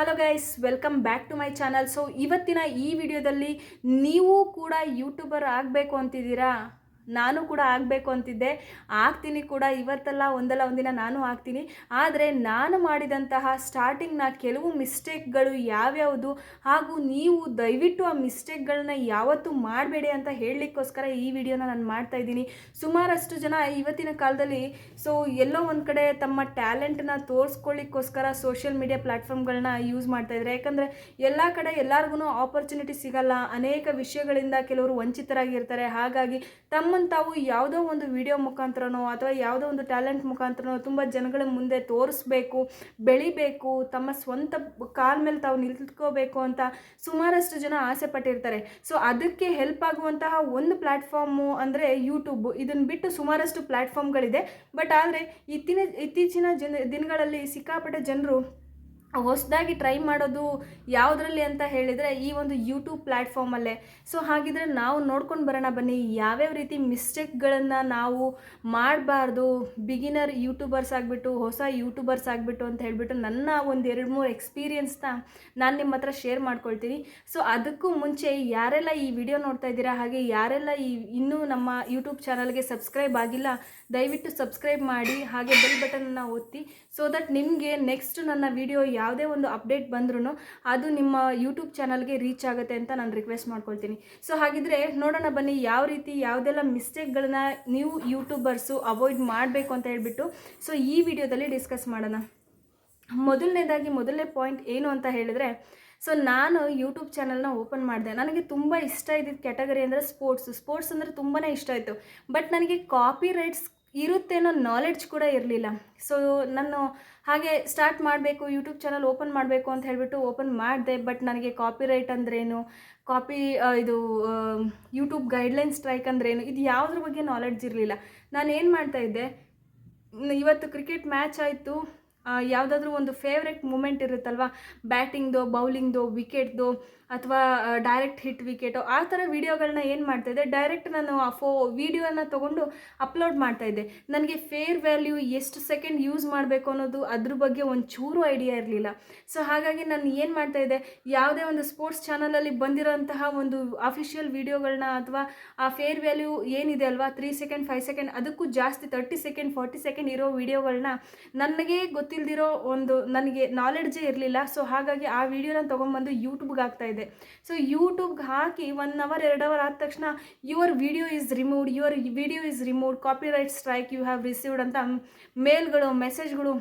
Hello guys, welcome back to my channel. So ಇವತ್ತಿನ ಈ ವಿಡಿಯೋದಲ್ಲಿ ನೀವು ಕೂಡ ಯೂಟ್ಯೂಬರ್ ಆಗಬೇಕು ಅಂತಿದ್ದೀರಾ? ನಾನು ಕೂಡ ಆಗಬೇಕು ಅಂತಿದ್ದೆ, ಆಗ್ತೀನಿ ಕೂಡ. ಇವತ್ತಲ್ಲ ಒಂದಲ್ಲ ಒಂದಿನ ನಾನು ಆಗ್ತೀನಿ. ಆದರೆ ನಾನು ಮಾಡಿದಂತಹ ಸ್ಟಾರ್ಟಿಂಗ್ನ ಕೆಲವು ಮಿಸ್ಟೇಕ್ಗಳು ಯಾವ್ಯಾವುದು, ಹಾಗೂ ನೀವು ದಯವಿಟ್ಟು ಆ ಮಿಸ್ಟೇಕ್ಗಳನ್ನ ಯಾವತ್ತೂ ಮಾಡಬೇಡಿ ಅಂತ ಹೇಳಲಿಕ್ಕೋಸ್ಕರ ಈ ವಿಡಿಯೋನ ನಾನು ಮಾಡ್ತಾಯಿದ್ದೀನಿ. ಸುಮಾರಷ್ಟು ಜನ ಇವತ್ತಿನ ಕಾಲದಲ್ಲಿ ಎಲ್ಲೋ ಒಂದು ಕಡೆ ತಮ್ಮ ಟ್ಯಾಲೆಂಟನ್ನ ತೋರಿಸ್ಕೊಳ್ಳಿಕ್ಕೋಸ್ಕರ ಸೋಷಿಯಲ್ ಮೀಡಿಯಾ ಪ್ಲ್ಯಾಟ್ಫಾರ್ಮ್ಗಳನ್ನ ಯೂಸ್ ಮಾಡ್ತಾಯಿದ್ದಾರೆ. ಯಾಕಂದರೆ ಎಲ್ಲ ಕಡೆ ಎಲ್ಲರಿಗೂ ಆಪರ್ಚುನಿಟಿ ಸಿಗಲ್ಲ. ಅನೇಕ ವಿಷಯಗಳಿಂದ ಕೆಲವರು ವಂಚಿತರಾಗಿರ್ತಾರೆ. ಹಾಗಾಗಿ ತಮ್ಮನ್ನು ತಾವು ಯಾವುದೋ ಒಂದು ವಿಡಿಯೋ ಮುಖಾಂತರನೋ ಅಥವಾ ಯಾವುದೋ ಒಂದು ಟ್ಯಾಲೆಂಟ್ ಮುಖಾಂತರನೋ ತುಂಬ ಜನಗಳ ಮುಂದೆ ತೋರಿಸ್ಬೇಕು, ಬೆಳಿಬೇಕು, ತಮ್ಮ ಸ್ವಂತ ಕಾಲ ಮೇಲೆ ತಾವು ನಿಲ್ತ್ಕೋಬೇಕು ಅಂತ ಸುಮಾರಷ್ಟು ಜನ ಆಸೆ ಪಟ್ಟಿರ್ತಾರೆ. ಸೊ ಅದಕ್ಕೆ ಹೆಲ್ಪ್ ಆಗುವಂತಹ ಒಂದು ಪ್ಲ್ಯಾಟ್ಫಾರ್ಮು ಅಂದರೆ ಯೂಟ್ಯೂಬ್. ಇದನ್ನು ಬಿಟ್ಟು ಸುಮಾರಷ್ಟು ಪ್ಲ್ಯಾಟ್ಫಾರ್ಮ್ಗಳಿದೆ. ಬಟ್ ಆದರೆ ಇತ್ತೀಚಿನ ದಿನಗಳಲ್ಲಿ ಸಿಕ್ಕಾಪಟ್ಟೆ ಜನರು ಹೊಸದಾಗಿ ಟ್ರೈ ಮಾಡೋದು ಯಾವುದರಲ್ಲಿ ಅಂತ ಹೇಳಿದರೆ ಈ ಒಂದು ಯೂಟ್ಯೂಬ್ ಪ್ಲ್ಯಾಟ್ಫಾರ್ಮಲ್ಲೇ. ಸೊ ಹಾಗಿದ್ರೆ ನಾವು ನೋಡ್ಕೊಂಡು ಬರೋಣ ಬನ್ನಿ, ಯಾವ್ಯಾವ ರೀತಿ ಮಿಸ್ಟೇಕ್ಗಳನ್ನು ನಾವು ಮಾಡಬಾರ್ದು. ಬಿಗಿನರ್ ಯೂಟ್ಯೂಬರ್ಸ್ ಆಗಿಬಿಟ್ಟು, ಹೊಸ ಯೂಟ್ಯೂಬರ್ಸ್ ಆಗಿಬಿಟ್ಟು ಅಂತ ಹೇಳಿಬಿಟ್ಟು ನನ್ನ ಒಂದು 2-3 ಎಕ್ಸ್ಪೀರಿಯನ್ಸ್ನ ನಾನು ನಿಮ್ಮ ಹತ್ರ ಶೇರ್ ಮಾಡ್ಕೊಳ್ತೀನಿ. ಸೊ ಅದಕ್ಕೂ ಮುಂಚೆ ಯಾರೆಲ್ಲ ಈ ವಿಡಿಯೋ ನೋಡ್ತಾ ಇದ್ದೀರಾ, ಹಾಗೆ ಯಾರೆಲ್ಲ ಇನ್ನೂ ನಮ್ಮ ಯೂಟ್ಯೂಬ್ ಚಾನಲ್ಗೆ ಸಬ್ಸ್ಕ್ರೈಬ್ ಆಗಿಲ್ಲ, ದಯವಿಟ್ಟು ಸಬ್ಸ್ಕ್ರೈಬ್ ಮಾಡಿ, ಹಾಗೆ ಬೆಲ್ ಬಟನನ್ನು ಒತ್ತಿ. ಸೊ ದಟ್ ನಿಮಗೆ ನೆಕ್ಸ್ಟ್ ನನ್ನ ವಿಡಿಯೋ ಯಾವುದೇ ಒಂದು ಅಪ್ಡೇಟ್ ಬಂದ್ರೂ ಅದು ನಿಮ್ಮ ಯೂಟ್ಯೂಬ್ ಚಾನಲ್ಗೆ ರೀಚ್ ಆಗುತ್ತೆ ಅಂತ ನಾನು ರಿಕ್ವೆಸ್ಟ್ ಮಾಡ್ಕೊಳ್ತೀನಿ. ಸೊ ಹಾಗಿದ್ರೆ ನೋಡೋಣ ಬನ್ನಿ, ಯಾವ ರೀತಿ ಯಾವುದೆಲ್ಲ ಮಿಸ್ಟೇಕ್ಗಳನ್ನ ನೀವು ಯೂಟ್ಯೂಬರ್ಸು ಅವಾಯ್ಡ್ ಮಾಡಬೇಕು ಅಂತ ಹೇಳ್ಬಿಟ್ಟು ಸೊ ಈ ವಿಡಿಯೋದಲ್ಲಿ ಡಿಸ್ಕಸ್ ಮಾಡೋಣ. ಮೊದಲನೇ ಪಾಯಿಂಟ್ ಏನು ಅಂತ ಹೇಳಿದರೆ, ಸೊ ನಾನು ಯೂಟ್ಯೂಬ್ ಚಾನಲ್ನ ಓಪನ್ ಮಾಡಿದೆ. ನನಗೆ ತುಂಬ ಇಷ್ಟ ಇದ್ದಿದ್ದು ಕ್ಯಾಟಗರಿ ಅಂದರೆ ಸ್ಪೋರ್ಟ್ಸ್ ಅಂದರೆ ತುಂಬಾ ಇಷ್ಟ ಆಯಿತು. ಬಟ್ ನನಗೆ ಕಾಪಿ ರೈಟ್ಸ್ ಇರುತ್ತೆ ಅನ್ನೋ ನಾಲೆಡ್ಜ್ ಕೂಡ ಇರಲಿಲ್ಲ. ಸೊ ನಾನು ಹಾಗೆ ಸ್ಟಾರ್ಟ್ ಮಾಡಬೇಕು, ಯೂಟ್ಯೂಬ್ ಚಾನಲ್ ಓಪನ್ ಮಾಡಬೇಕು ಅಂತ ಹೇಳಿಬಿಟ್ಟು ಓಪನ್ ಮಾಡಿದೆ. ಬಟ್ ನನಗೆ ಕಾಪಿ ರೈಟ್ ಅಂದ್ರೇನು, ಯೂಟ್ಯೂಬ್ ಗೈಡ್ಲೈನ್ ಸ್ಟ್ರೈಕ್ ಅಂದ್ರೇನು, ಇದು ಯಾವುದ್ರ ಬಗ್ಗೆ ನಾಲೆಡ್ಜ್ ಇರಲಿಲ್ಲ. ನಾನು ಏನು ಮಾಡ್ತಾಯಿದ್ದೆ, ಇವತ್ತು ಕ್ರಿಕೆಟ್ ಮ್ಯಾಚ್ ಆಯಿತು, ಯಾವುದಾದ್ರೂ ಒಂದು ಫೇವ್ರೆಟ್ ಮೂಮೆಂಟ್ ಇರುತ್ತಲ್ವ, ಬ್ಯಾಟಿಂಗ್ದು, ಬೌಲಿಂಗ್ದು, ವಿಕೆಟ್ದು ಅಥವಾ ಡೈರೆಕ್ಟ್ ಹಿಟ್ ವಿಕೆಟು, ಆ ಥರ ವೀಡಿಯೋಗಳನ್ನ ಏನು ಮಾಡ್ತಾಯಿದ್ದೆ, ಡೈರೆಕ್ಟ್ ನಾನು ಆ ವೀಡಿಯೋನ ತೊಗೊಂಡು ಅಪ್ಲೋಡ್ ಮಾಡ್ತಾಯಿದ್ದೆ. ನನಗೆ ಫೇರ್ ವ್ಯಾಲ್ಯೂ ಎಷ್ಟು ಸೆಕೆಂಡ್ ಯೂಸ್ ಮಾಡಬೇಕು ಅನ್ನೋದು ಅದ್ರ ಬಗ್ಗೆ ಒಂಚೂರು ಐಡಿಯಾ ಇರಲಿಲ್ಲ. ಸೊ ಹಾಗಾಗಿ ನಾನು ಏನು ಮಾಡ್ತಾಯಿದ್ದೆ, ಯಾವುದೇ ಒಂದು ಸ್ಪೋರ್ಟ್ಸ್ ಚಾನಲಲ್ಲಿ ಬಂದಿರೋಂತಹ ಒಂದು ಅಫಿಷಿಯಲ್ ವೀಡಿಯೋಗಳನ್ನ ಅಥವಾ ಆ ಫೇರ್ ವ್ಯಾಲ್ಯೂ ಏನಿದೆ ಅಲ್ವಾ, 3 ಸೆಕೆಂಡ್ 5 ಸೆಕೆಂಡ್ ಅದಕ್ಕೂ ಜಾಸ್ತಿ 30 ಸೆಕೆಂಡ್ 40 ಸೆಕೆಂಡ್ ಇರೋ ವೀಡಿಯೋಗಳನ್ನ ನನಗೆ ಗೊತ್ತಿಲ್ಲದಿರೋ ಒಂದು ನನಗೆ ನಾಲೆಡ್ಜೇ ಇರಲಿಲ್ಲ. ಸೊ ಹಾಗಾಗಿ ಆ ವಿಡಿಯೋನ ತೊಗೊಂಬಂದು ಯೂಟ್ಯೂಬ್ಗೆ ಹಾಕ್ತಾಯಿದ್ದೆ. ಸೊ ಯೂಟ್ಯೂಬ್ಗೆ ಹಾಕಿ 1 ಅವರ್ 2 ಅವರ್ ಆದ ತಕ್ಷಣ your video is removed, copyright strike you have received ಅಂತ ಮೆಸೇಜ್ಗಳು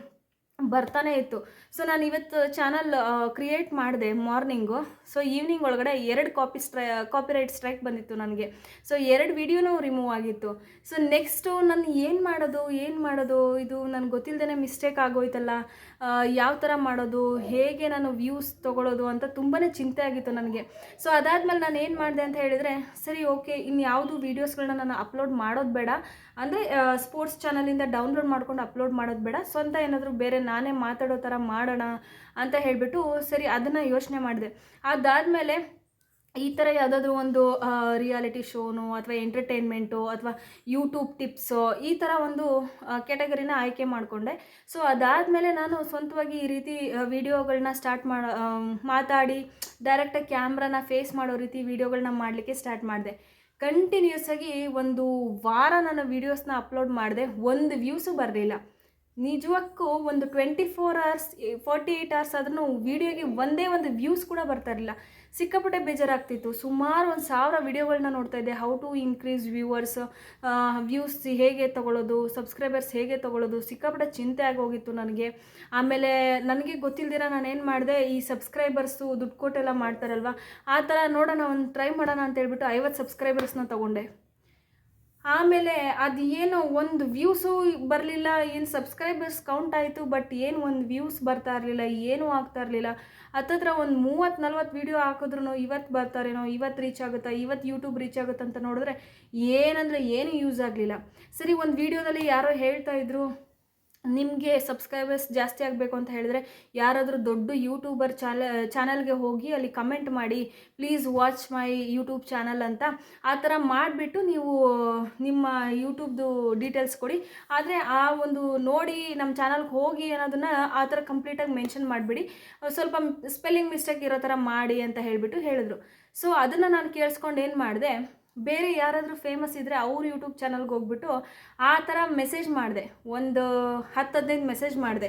ಬರ್ತಾನೆ ಇತ್ತು. ಸೊ ನಾನು ಇವತ್ತು ಚಾನಲ್ ಕ್ರಿಯೇಟ್ ಮಾಡಿದೆ ಮಾರ್ನಿಂಗು. ಸೊ ಈವ್ನಿಂಗ್ ಒಳಗಡೆ 2 ಕಾಪಿ ರೈಟ್ ಸ್ಟ್ರೈಕ್ ಬಂದಿತ್ತು ನನಗೆ. ಸೊ 2 ವಿಡಿಯೋನೂ ರಿಮೂವ್ ಆಗಿತ್ತು. ಸೊ ನೆಕ್ಸ್ಟು ನಾನು ಏನು ಮಾಡೋದು, ಇದು ನನಗೆ ಗೊತ್ತಿಲ್ಲದೇ ಮಿಸ್ಟೇಕ್ ಆಗೋಯ್ತಲ್ಲ, ಯಾವ ಥರ ಮಾಡೋದು, ಹೇಗೆ ನಾನು ವ್ಯೂಸ್ ತೊಗೊಳ್ಳೋದು ಅಂತ ತುಂಬಾ ಚಿಂತೆ ಆಗಿತ್ತು ನನಗೆ. ಸೊ ಅದಾದಮೇಲೆ ನಾನು ಏನು ಮಾಡಿದೆ ಅಂತ ಹೇಳಿದರೆ, ಸರಿ ಓಕೆ, ಇನ್ಯಾವುದು ವೀಡಿಯೋಸ್ಗಳನ್ನ ನಾನು ಅಪ್ಲೋಡ್ ಮಾಡೋದು ಬೇಡ, ಅಂದರೆ ಸ್ಪೋರ್ಟ್ಸ್ ಚಾನಲಿಂದ ಡೌನ್ಲೋಡ್ ಮಾಡ್ಕೊಂಡು ಅಪ್ಲೋಡ್ ಮಾಡೋದು ಬೇಡ, ಸ್ವಂತ ಏನಾದರೂ ಬೇರೆ ನಾನೇ ಮಾತಾಡೋ ಥರ ಮಾಡೋಣ ಅಂತ ಹೇಳಿಬಿಟ್ಟು ಸರಿ ಅದನ್ನು ಯೋಚನೆ ಮಾಡಿದೆ. ಅದಾದಮೇಲೆ ಈ ಥರ ಯಾವುದಾದ್ರೂ ಒಂದು ರಿಯಾಲಿಟಿ ಶೋನೋ ಅಥವಾ ಎಂಟರ್ಟೈನ್ಮೆಂಟು ಅಥವಾ ಯೂಟ್ಯೂಬ್ ಟಿಪ್ಸೋ ಈ ಥರ ಒಂದು ಕ್ಯಾಟಗರಿನ ಆಯ್ಕೆ ಮಾಡಿಕೊಂಡೆ. ಸೊ ಅದಾದಮೇಲೆ ನಾನು ಸ್ವಂತವಾಗಿ ಈ ರೀತಿ ವಿಡಿಯೋಗಳನ್ನ ಮಾತಾಡಿ ಡೈರೆಕ್ಟಾಗಿ ಕ್ಯಾಮ್ರಾನ ಫೇಸ್ ಮಾಡೋ ರೀತಿ ವಿಡಿಯೋಗಳನ್ನ ಮಾಡಲಿಕ್ಕೆ ಸ್ಟಾರ್ಟ್ ಮಾಡಿದೆ. ಕಂಟಿನ್ಯೂಸ್ ಆಗಿ 1 ವಾರ ನಾನು ವೀಡಿಯೋಸ್ನ ಅಪ್ಲೋಡ್ ಮಾಡಿದೆ, ಒಂದು ವ್ಯೂಸು ಬರಲಿಲ್ಲ. ನಿಜಕ್ಕೂ ಒಂದು 24 ಅವರ್ಸ್ 48 ಅವರ್ಸ್ ಆದ್ರೂ ವೀಡಿಯೋಗೆ ಒಂದೇ ಒಂದು ವ್ಯೂಸ್ ಕೂಡ ಬರ್ತಾ ಇರಲಿಲ್ಲ. ಸಿಕ್ಕಾಪಟ್ಟೆ ಬೇಜಾರಾಗ್ತಿತ್ತು. ಸುಮಾರು 1000 ವಿಡಿಯೋಗಳನ್ನ ನೋಡ್ತಾ ಇದ್ದೆ. ಹೌ ಟು ಇನ್ಕ್ರೀಸ್ ವ್ಯೂಸ್ ಹೇಗೆ ತೊಗೊಳ್ಳೋದು, ಸಬ್ಸ್ಕ್ರೈಬರ್ಸ್ ಹೇಗೆ ತೊಗೊಳ್ಳೋದು, ಸಿಕ್ಕಾಪಟ್ಟೆ ಚಿಂತೆ ಆಗೋಗಿತ್ತು ನನಗೆ. ಆಮೇಲೆ ನನಗೆ ಗೊತ್ತಿಲ್ದಿರ ನಾನೇನು ಮಾಡಿದೆ, ಈ ಸಬ್ಸ್ಕ್ರೈಬರ್ಸು ದುಡ್ಡು ಕೊಟ್ಟೆಲ್ಲ ಮಾಡ್ತಾರಲ್ವ, ಆ ಥರ ನೋಡೋಣ, ಒಂದು ಟ್ರೈ ಮಾಡೋಣ ಅಂತ ಹೇಳ್ಬಿಟ್ಟು 50 ಸಬ್ಸ್ಕ್ರೈಬರ್ಸ್ನ ತೊಗೊಂಡೆ. ಆಮೇಲೆ ಅದು ಏನೋ ಒಂದು ವ್ಯೂಸು ಬರಲಿಲ್ಲ, ಏನು ಸಬ್ಸ್ಕ್ರೈಬರ್ಸ್ ಕೌಂಟ್ ಆಯಿತು, ಬಟ್ ಏನು ಒಂದು ವ್ಯೂಸ್ ಬರ್ತಾ ಇರಲಿಲ್ಲ, ಏನೂ ಆಗ್ತಾ ಇರಲಿಲ್ಲ. ಹತ್ತತ್ರ ಒಂದು 30-40 ವೀಡಿಯೋ ಹಾಕಿದ್ರೂ ಇವತ್ತು ಬರ್ತಾರೇನೋ, ಇವತ್ತು ರೀಚ್ ಆಗುತ್ತಾ, ಇವತ್ತು ಯೂಟ್ಯೂಬ್ ರೀಚ್ ಆಗುತ್ತಾ ಅಂತ ನೋಡಿದ್ರೆ ಏನಂದರೆ ಏನೂ ಯೂಸ್ ಆಗಲಿಲ್ಲ. ಸರಿ, ಒಂದು ವೀಡಿಯೋದಲ್ಲಿ ಯಾರೋ ಹೇಳ್ತಾಯಿದ್ರು, ನಿಮಗೆ ಸಬ್ಸ್ಕ್ರೈಬರ್ಸ್ ಜಾಸ್ತಿ ಆಗಬೇಕು ಅಂತ ಹೇಳಿದ್ರೆ ಯಾರಾದರೂ ದೊಡ್ಡ ಯೂಟ್ಯೂಬರ್ ಚಾನಲ್ಗೆ ಹೋಗಿ ಅಲ್ಲಿ ಕಮೆಂಟ್ ಮಾಡಿ please watch my YouTube channel ಅಂತ ಆ ಥರ ಮಾಡಿಬಿಟ್ಟು ನೀವು ನಿಮ್ಮ ಯೂಟ್ಯೂಬ್ದು ಡೀಟೇಲ್ಸ್ ಕೊಡಿ. ಆದರೆ ಆ ಒಂದು ನೋಡಿ ನಮ್ಮ ಚಾನಲ್ಗೆ ಹೋಗಿ ಅನ್ನೋದನ್ನು ಆ ಥರ ಕಂಪ್ಲೀಟಾಗಿ ಮೆನ್ಷನ್ ಮಾಡಿಬಿಡಿ, ಸ್ವಲ್ಪ ಸ್ಪೆಲ್ಲಿಂಗ್ ಮಿಸ್ಟೇಕ್ ಇರೋ ಥರ ಮಾಡಿ ಅಂತ ಹೇಳಿದ್ರು. ಸೊ ಅದನ್ನು ನಾನು ಕೇಳಿಸ್ಕೊಂಡು ಏನು ಮಾಡಿದೆ, ಬೇರೆ ಯಾರಾದರೂ ಫೇಮಸ್ ಇದ್ದರೆ ಅವ್ರ ಯೂಟ್ಯೂಬ್ ಚಾನಲ್ಗೆ ಹೋಗ್ಬಿಟ್ಟು ಆ ಥರ ಮೆಸೇಜ್ ಮಾಡಿದೆ. ಒಂದು 10-15 ಮೆಸೇಜ್ ಮಾಡಿದೆ.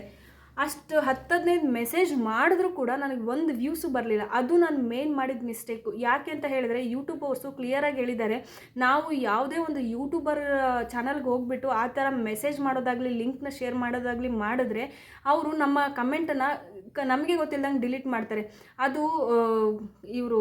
ಅಷ್ಟು 10-15 ಮೆಸೇಜ್ ಮಾಡಿದ್ರೂ ಕೂಡ ನನಗೆ ಒಂದು ವ್ಯೂಸು ಬರಲಿಲ್ಲ. ಅದು ನಾನು ಮೇನ್ ಮಾಡಿದ ಮಿಸ್ಟೇಕು. ಯಾಕೆ ಅಂತ ಹೇಳಿದ್ರೆ ಯೂಟ್ಯೂಬರ್ಸು ಕ್ಲಿಯರಾಗಿ ಹೇಳಿದ್ದಾರೆ, ನಾವು ಯಾವುದೇ ಒಂದು ಯೂಟ್ಯೂಬರ್ ಚಾನಲ್ಗೆ ಹೋಗ್ಬಿಟ್ಟು ಆ ಥರ ಮೆಸೇಜ್ ಮಾಡೋದಾಗಲಿ ಲಿಂಕ್ನ ಶೇರ್ ಮಾಡೋದಾಗಲಿ ಮಾಡಿದ್ರೆ ಅವರು ನಮ್ಮ ಕಮೆಂಟನ್ನು ನಮಗೆ ಗೊತ್ತಿಲ್ಲದಂಗೆ ಡಿಲೀಟ್ ಮಾಡ್ತಾರೆ. ಅದು ಇವರು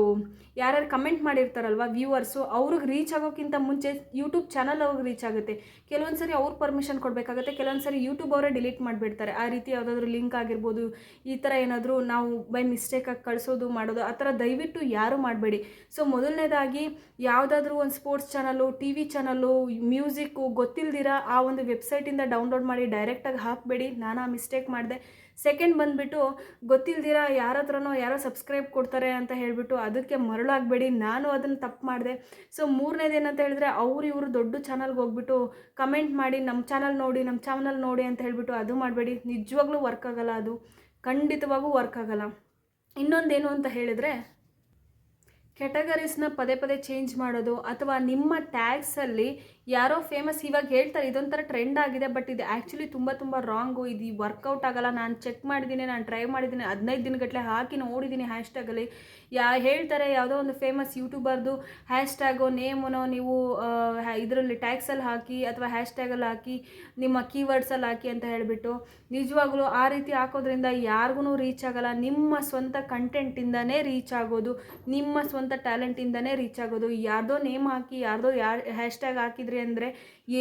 ಯಾರ್ಯಾರು ಕಮೆಂಟ್ ಮಾಡಿರ್ತಾರಲ್ವ ವ್ಯೂವರ್ಸು, ಅವ್ರಿಗೆ ರೀಚ್ ಆಗೋಕ್ಕಿಂತ ಮುಂಚೆ ಯೂಟ್ಯೂಬ್ ಚಾನಲ್ ಅವ್ರಿಗೆ ರೀಚ್ ಆಗುತ್ತೆ. ಕೆಲವೊಂದು ಸರಿ ಅವ್ರು ಪರ್ಮಿಷನ್ ಕೊಡಬೇಕಾಗುತ್ತೆ, ಕೆಲವೊಂದು ಸರಿ ಯೂಟ್ಯೂಬ್ ಅವರೇ ಡಿಲೀಟ್ ಮಾಡಿಬಿಡ್ತಾರೆ. ಆ ರೀತಿ ಯಾವುದಾದ್ರೂ ಲಿಂಕ್ ಆಗಿರ್ಬೋದು, ಈ ಥರ ಏನಾದರೂ ನಾವು ಬೈ ಮಿಸ್ಟೇಕಾಗಿ ಕಳಿಸೋದು ಮಾಡೋದು ಆ ಥರ ದಯವಿಟ್ಟು ಯಾರೂ ಮಾಡಬೇಡಿ. ಸೊ ಮೊದಲನೇದಾಗಿ ಯಾವುದಾದ್ರೂ ಒಂದು sports channel, T V channel, music ಗೊತ್ತಿಲ್ದಿರ ಆ ಒಂದು ವೆಬ್ಸೈಟಿಂದ ಡೌನ್ಲೋಡ್ ಮಾಡಿ ಡೈರೆಕ್ಟಾಗಿ ಹಾಕಬೇಡಿ. ನಾನು ಆ ಮಿಸ್ಟೇಕ್ ಮಾಡಿದೆ. ಸೆಕೆಂಡ್ ಬಂದುಬಿಟ್ಟು ಗೊತ್ತಿಲ್ದಿರ ಯಾರ ಹತ್ರನೋ ಯಾರೋ ಸಬ್ಸ್ಕ್ರೈಬ್ ಕೊಡ್ತಾರೆ ಅಂತ ಹೇಳಿಬಿಟ್ಟು ಅದಕ್ಕೆ ಮರಳಾಗಬೇಡಿ. ನಾನು ಅದನ್ನು ತಪ್ಪು ಮಾಡಿದೆ. ಸೊ ಮೂರನೇದು ಏನಂತ ಹೇಳಿದ್ರೆ ಇವರು ದೊಡ್ಡ ಚಾನಲ್ಗೆ ಹೋಗ್ಬಿಟ್ಟು ಕಮೆಂಟ್ ಮಾಡಿ ನಮ್ಮ ಚಾನಲ್ ನೋಡಿ ಅಂತ ಹೇಳಿಬಿಟ್ಟು ಅದು ಮಾಡಬೇಡಿ. ನಿಜವಾಗ್ಲೂ ವರ್ಕ್ ಆಗೋಲ್ಲ, ಅದು ಖಂಡಿತವಾಗೂ ವರ್ಕ್ ಆಗೋಲ್ಲ. ಇನ್ನೊಂದೇನು ಅಂತ ಹೇಳಿದರೆ ಕ್ಯಾಟಗರೀಸ್ನ ಪದೇ ಚೇಂಜ್ ಮಾಡೋದು, ಅಥವಾ ನಿಮ್ಮ ಟ್ಯಾಗ್ಸಲ್ಲಿ ಯಾರೋ ಫೇಮಸ್ ಇವಾಗ ಹೇಳ್ತಾರೆ ಇದೊಂಥರ ಟ್ರೆಂಡ್ ಆಗಿದೆ, ಬಟ್ ಇದು ಆ್ಯಕ್ಚುಲಿ ತುಂಬ ರಾಂಗು. ಇದು ವರ್ಕೌಟ್ ಆಗೋಲ್ಲ. ನಾನು ಚೆಕ್ ಮಾಡಿದ್ದೀನಿ, ನಾನು ಟ್ರೈ ಮಾಡಿದ್ದೀನಿ, 15 ದಿನಗಟ್ಟಲೆ ಹಾಕಿ ನೋಡಿದ್ದೀನಿ ಹ್ಯಾಶ್ಟ್ಯಾಗಲ್ಲಿ. ಹೇಳ್ತಾರೆ ಯಾವುದೋ ಒಂದು ಫೇಮಸ್ ಯೂಟ್ಯೂಬರ್ದು ಹ್ಯಾಶ್ಟ್ಯಾಗೋ ನೇಮನೋ ನೀವು ಇದರಲ್ಲಿ ಟ್ಯಾಗ್ಸಲ್ಲಿ ಹಾಕಿ ಅಥವಾ ಹ್ಯಾಶ್ಟ್ಯಾಗಲ್ಲಿ ಹಾಕಿ ನಿಮ್ಮ ಕೀವರ್ಡ್ಸಲ್ಲಿ ಹಾಕಿ ಅಂತ ಹೇಳಿಬಿಟ್ಟು. ನಿಜವಾಗ್ಲೂ ಆ ರೀತಿ ಹಾಕೋದ್ರಿಂದ ಯಾರಿಗೂ ರೀಚ್ ಆಗೋಲ್ಲ. ನಿಮ್ಮ ಸ್ವಂತ ಕಂಟೆಂಟಿಂದನೇ ರೀಚ್ ಆಗೋದು, ನಿಮ್ಮ ಸ್ವಂತ ಟ್ಯಾಲೆಂಟಿಂದನೇ ರೀಚ್ ಆಗೋದು. ಯಾರ್ದೋ ನೇಮ್ ಹಾಕಿ ಯಾರ್ದೋ ಹ್ಯಾಶ್ಟ್ಯಾಗ್ ಹಾಕಿದ್ರಿ ಅಂದರೆ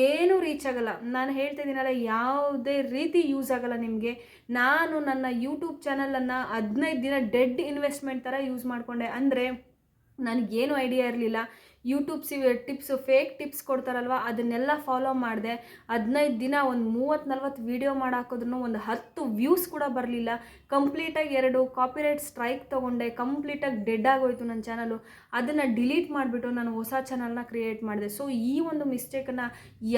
ಏನೂ ರೀಚ್ ಆಗೋಲ್ಲ. ನಾನು ಹೇಳ್ತಾ ಇದ್ದೀನಲ್ಲ, ಯಾವುದೇ ರೀತಿ ಯೂಸ್ ಆಗೋಲ್ಲ ನಿಮಗೆ. ನಾನು ನನ್ನ ಯೂಟ್ಯೂಬ್ ಚಾನಲನ್ನು 15 ದಿನ ಡೆಡ್ ಇನ್ವೆಸ್ಟ್ಮೆಂಟ್ ಥರ ಯೂಸ್ ಮಾಡಿಕೊಂಡೆ. ಅಂದರೆ ನನಗೇನು ಐಡಿಯಾ ಇರಲಿಲ್ಲ. ಯೂಟ್ಯೂಬ್ ಟಿಪ್ಸು, ಫೇಕ್ ಟಿಪ್ಸ್ ಕೊಡ್ತಾರಲ್ವ, ಅದನ್ನೆಲ್ಲ ಫಾಲೋ ಮಾಡಿದೆ. 15 ದಿನ ಒಂದು 30-40 ವೀಡಿಯೋ ಮಾಡಾಕಿದ್ರೂ ಒಂದು 10 ವ್ಯೂಸ್ ಕೂಡ ಬರಲಿಲ್ಲ. ಕಂಪ್ಲೀಟಾಗಿ 2 ಕಾಪಿರೈಟ್ ಸ್ಟ್ರೈಕ್ ತೊಗೊಂಡೆ. ಕಂಪ್ಲೀಟಾಗಿ ಡೆಡ್ ಆಗೋಯ್ತು ನನ್ನ ಚಾನಲು. ಅದನ್ನು ಡಿಲೀಟ್ ಮಾಡಿಬಿಟ್ಟು ನಾನು ಹೊಸ ಚಾನಲ್ನ ಕ್ರಿಯೇಟ್ ಮಾಡಿದೆ. ಸೊ ಈ ಒಂದು ಮಿಸ್ಟೇಕನ್ನು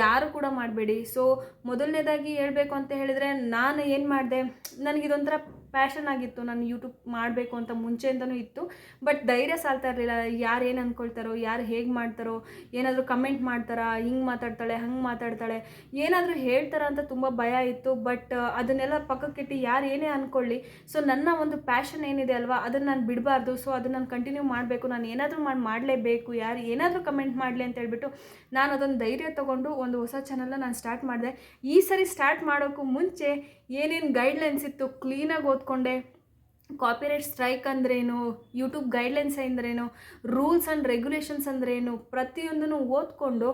ಯಾರು ಕೂಡ ಮಾಡಬೇಡಿ. ಸೊ ಮೊದಲನೇದಾಗಿ ಹೇಳಬೇಕು ಅಂತ ಹೇಳಿದರೆ ನಾನು ಏನು ಮಾಡಿದೆ, ನನಗಿದೊಂಥರ ಪ್ಯಾಷನ್ ಆಗಿತ್ತು, ನಾನು ಯೂಟ್ಯೂಬ್ ಮಾಡಬೇಕು ಅಂತ ಮುಂಚೆಯಿಂದನೂ ಇತ್ತು. ಬಟ್ ಧೈರ್ಯ ಸಾಲ್ತಾ ಇರಲಿಲ್ಲ. ಯಾರು ಏನು ಅಂದ್ಕೊಳ್ತಾರೋ, ಯಾರು ಹೇಗೆ ಮಾಡ್ತಾರೋ, ಏನಾದರೂ ಕಮೆಂಟ್ ಮಾಡ್ತಾರಾ, ಹಿಂಗೆ ಮಾತಾಡ್ತಾಳೆ ಹಂಗೆ ಮಾತಾಡ್ತಾಳೆ, ಏನಾದರೂ ಹೇಳ್ತಾರ ಅಂತ ತುಂಬ ಭಯ ಇತ್ತು. ಬಟ್ ಅದನ್ನೆಲ್ಲ ಪಕ್ಕಕ್ಕಿಟ್ಟು ಯಾರು ಏನೇ ಅಂದ್ಕೊಳ್ಳಿ, ಸೊ ನನ್ನ ಒಂದು ಪ್ಯಾಷನ್ ಏನಿದೆ ಅಲ್ವಾ, ಅದನ್ನು ನಾನು ಬಿಡಬಾರ್ದು. ಸೊ ಅದನ್ನು ನಾನು ಕಂಟಿನ್ಯೂ ಮಾಡಬೇಕು, ನಾನು ಏನಾದರೂ ಮಾಡಲೇಬೇಕು, ಯಾರು ಏನಾದರೂ ಕಮೆಂಟ್ ಮಾಡಲಿ ಅಂತ ಹೇಳ್ಬಿಟ್ಟು ನಾನು ಅದೊಂದು ಧೈರ್ಯ ತೊಗೊಂಡು ಒಂದು ಹೊಸ ಚಾನಲ್ನ ನಾನು ಸ್ಟಾರ್ಟ್ ಮಾಡಿದೆ. ಈ ಸರಿ ಸ್ಟಾರ್ಟ್ ಮಾಡೋಕ್ಕೂ ಮುಂಚೆ ಏನೇನು ಗೈಡ್ಲೈನ್ಸ್ ಇತ್ತು ಕ್ಲೀನಾಗಿ ಓದ್ಕೊಂಡೆ. ಕಾಪಿರೈಟ್ ಸ್ಟ್ರೈಕ್ ಅಂದ್ರೇನು, ಯೂಟ್ಯೂಬ್ ಗೈಡ್ಲೈನ್ಸ್ ಅಂದ್ರೇನು, ರೂಲ್ಸ್ ಆ್ಯಂಡ್ ರೆಗ್ಯುಲೇಷನ್ಸ್ ಅಂದ್ರೇನು, ಪ್ರತಿಯೊಂದನ್ನು ಓದ್ಕೊಂಡು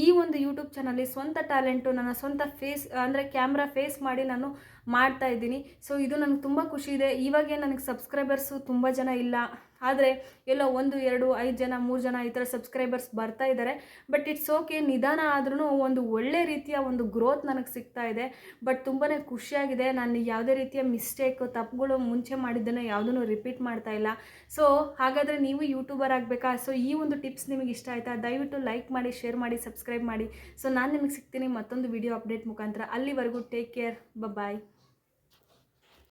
ಈ ಒಂದು ಯೂಟ್ಯೂಬ್ ಚಾನಲ್ಲಿ ಸ್ವಂತ ಟ್ಯಾಲೆಂಟು, ನನ್ನ ಸ್ವಂತ ಫೇಸ್ ಅಂದರೆ ಕ್ಯಾಮ್ರಾ ಫೇಸ್ ಮಾಡಿ ನಾನು ಮಾಡ್ತಾ ಇದ್ದೀನಿ. ಸೊ ಇದು ನನಗೆ ತುಂಬ ಖುಷಿ ಇದೆ. ಇವಾಗೇ ನನಗೆ ಸಬ್ಸ್ಕ್ರೈಬರ್ಸು ತುಂಬ ಜನ ಇಲ್ಲ, ಆದರೆ ಎಲ್ಲೋ 1, 2, 5 ಜನ 3 ಜನ ಈ ಥರ ಸಬ್ಸ್ಕ್ರೈಬರ್ಸ್ ಬರ್ತಾ ಇದ್ದಾರೆ. ಬಟ್ ಇಟ್ಸ್ ಓಕೆ, ನಿಧಾನ ಆದ್ರೂ ಒಂದು ಒಳ್ಳೆ ರೀತಿಯ ಒಂದು ಗ್ರೋತ್ ನನಗೆ ಸಿಗ್ತಾ ಇದೆ. ಬಟ್ ತುಂಬಾ ಖುಷಿಯಾಗಿದೆ. ನಾನು ಯಾವುದೇ ರೀತಿಯ ತಪ್ಪುಗಳು ಮುಂಚೆ ಮಾಡಿದ್ದನ್ನು ಯಾವುದನ್ನು ರಿಪೀಟ್ ಮಾಡ್ತಾ ಇಲ್ಲ. ಸೊ ಹಾಗಾದರೆ ನೀವು ಯೂಟ್ಯೂಬರ್ ಆಗಬೇಕಾ? ಸೊ ಈ ಒಂದು ಟಿಪ್ಸ್ ನಿಮಗೆ ಇಷ್ಟ ಆಯಿತಾ? ದಯವಿಟ್ಟು ಲೈಕ್ ಮಾಡಿ, ಶೇರ್ ಮಾಡಿ, ಸಬ್ಸ್ಕ್ರೈಬ್ ಮಾಡಿ. ಸೊ ನಾನು ನಿಮಗೆ ಸಿಗ್ತೀನಿ ಮತ್ತೊಂದು ವಿಡಿಯೋ ಅಪ್ಡೇಟ್ ಮುಖಾಂತರ. ಅಲ್ಲಿವರೆಗೂ ಟೇಕ್ ಕೇರ್, ಬಾಯ್.